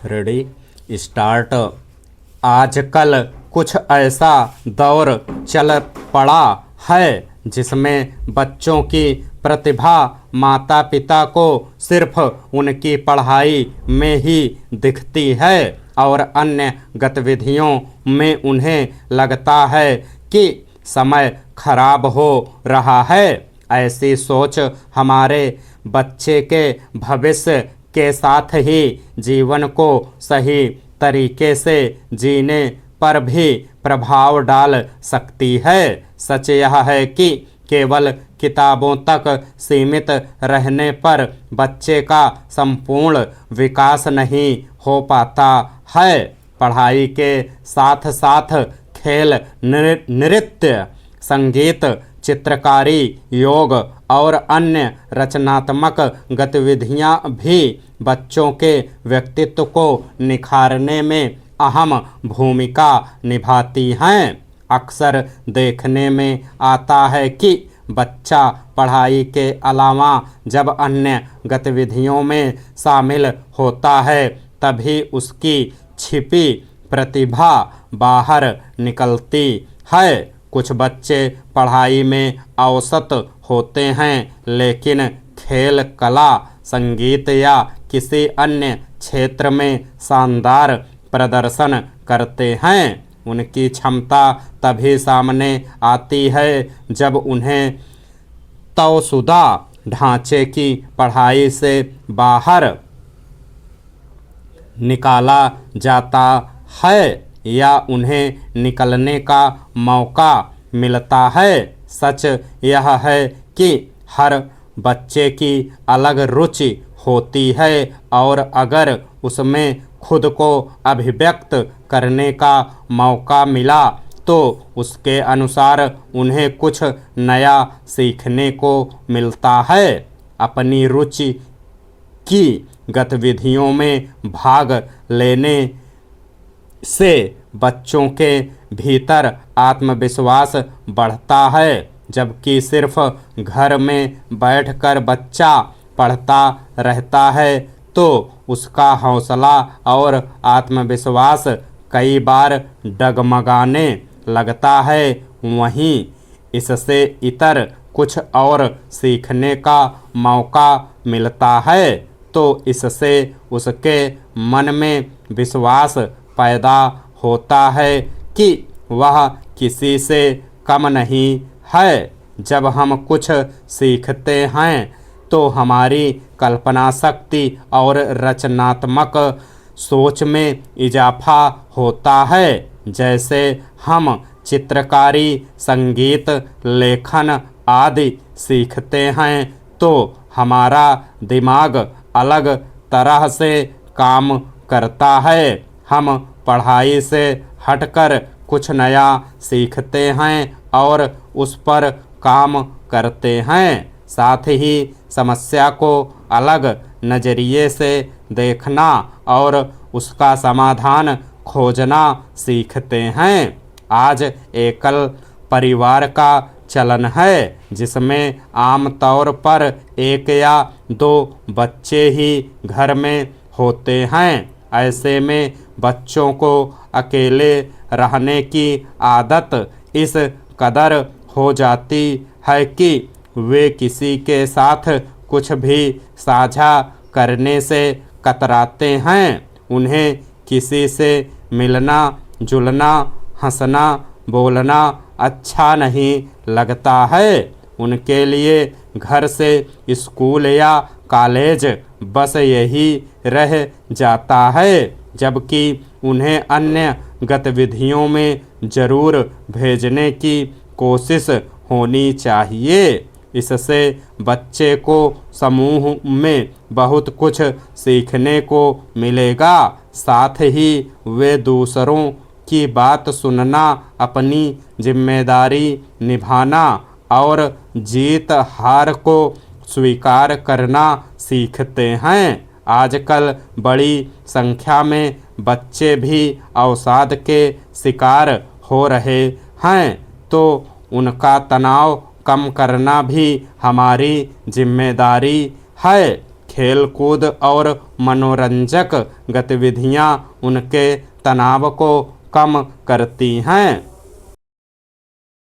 Ready start. आजकल कुछ ऐसा दौर चल पड़ा है जिसमें बच्चों की प्रतिभा माता पिता को सिर्फ उनकी पढ़ाई में ही दिखती है और अन्य गतिविधियों में उन्हें लगता है कि समय खराब हो रहा है। ऐसी सोच हमारे बच्चे के भविष्य के साथ ही जीवन को सही तरीके से जीने पर भी प्रभाव डाल सकती है। सच यह है कि केवल किताबों तक सीमित रहने पर बच्चे का संपूर्ण विकास नहीं हो पाता है। पढ़ाई के साथ साथ खेल, नृत्य, संगीत, चित्रकारी, योग और अन्य रचनात्मक गतिविधियां भी बच्चों के व्यक्तित्व को निखारने में अहम भूमिका निभाती हैं। अक्सर देखने में आता है कि बच्चा पढ़ाई के अलावा जब अन्य गतिविधियों में शामिल होता है तभी उसकी छिपी प्रतिभा बाहर निकलती है। कुछ बच्चे पढ़ाई में औसत होते हैं लेकिन खेल, कला, संगीत या किसी अन्य क्षेत्र में शानदार प्रदर्शन करते हैं। उनकी क्षमता तभी सामने आती है जब उन्हें तयशुदा ढांचे की पढ़ाई से बाहर निकाला जाता है या उन्हें निकलने का मौका मिलता है। सच यह है कि हर बच्चे की अलग रुचि होती है और अगर उसमें खुद को अभिव्यक्त करने का मौका मिला तो उसके अनुसार उन्हें कुछ नया सीखने को मिलता है। अपनी रुचि की गतिविधियों में भाग लेने से बच्चों के भीतर आत्मविश्वास बढ़ता है, जबकि सिर्फ घर में बैठकर बच्चा पढ़ता रहता है तो उसका हौसला और आत्मविश्वास कई बार डगमगाने लगता है। वहीं इससे इतर कुछ और सीखने का मौका मिलता है तो इससे उसके मन में विश्वास पैदा होता है कि वह किसी से कम नहीं है। जब हम कुछ सीखते हैं तो हमारी कल्पना शक्ति और रचनात्मक सोच में इजाफा होता है। जैसे हम चित्रकारी, संगीत, लेखन आदि सीखते हैं तो हमारा दिमाग अलग तरह से काम करता है। हम पढ़ाई से हटकर कुछ नया सीखते हैं और उस पर काम करते हैं। साथ ही समस्या को अलग नज़रिए से देखना और उसका समाधान खोजना सीखते हैं। आज एकल परिवार का चलन है जिसमें आमतौर पर एक या दो बच्चे ही घर में होते हैं। ऐसे में बच्चों को अकेले रहने की आदत इस कदर हो जाती है कि वे किसी के साथ कुछ भी साझा करने से कतराते हैं। उन्हें किसी से मिलना जुलना, हंसना बोलना अच्छा नहीं लगता है। उनके लिए घर से स्कूल या कॉलेज बस यही रह जाता है, जबकि उन्हें अन्य गतिविधियों में ज़रूर भेजने की कोशिश होनी चाहिए। इससे बच्चे को समूह में बहुत कुछ सीखने को मिलेगा। साथ ही वे दूसरों की बात सुनना, अपनी जिम्मेदारी निभाना और जीत हार को स्वीकार करना सीखते हैं। आजकल बड़ी संख्या में बच्चे भी अवसाद के शिकार हो रहे हैं तो उनका तनाव कम करना भी हमारी जिम्मेदारी है। खेल कूद और मनोरंजक गतिविधियां उनके तनाव को कम करती हैं।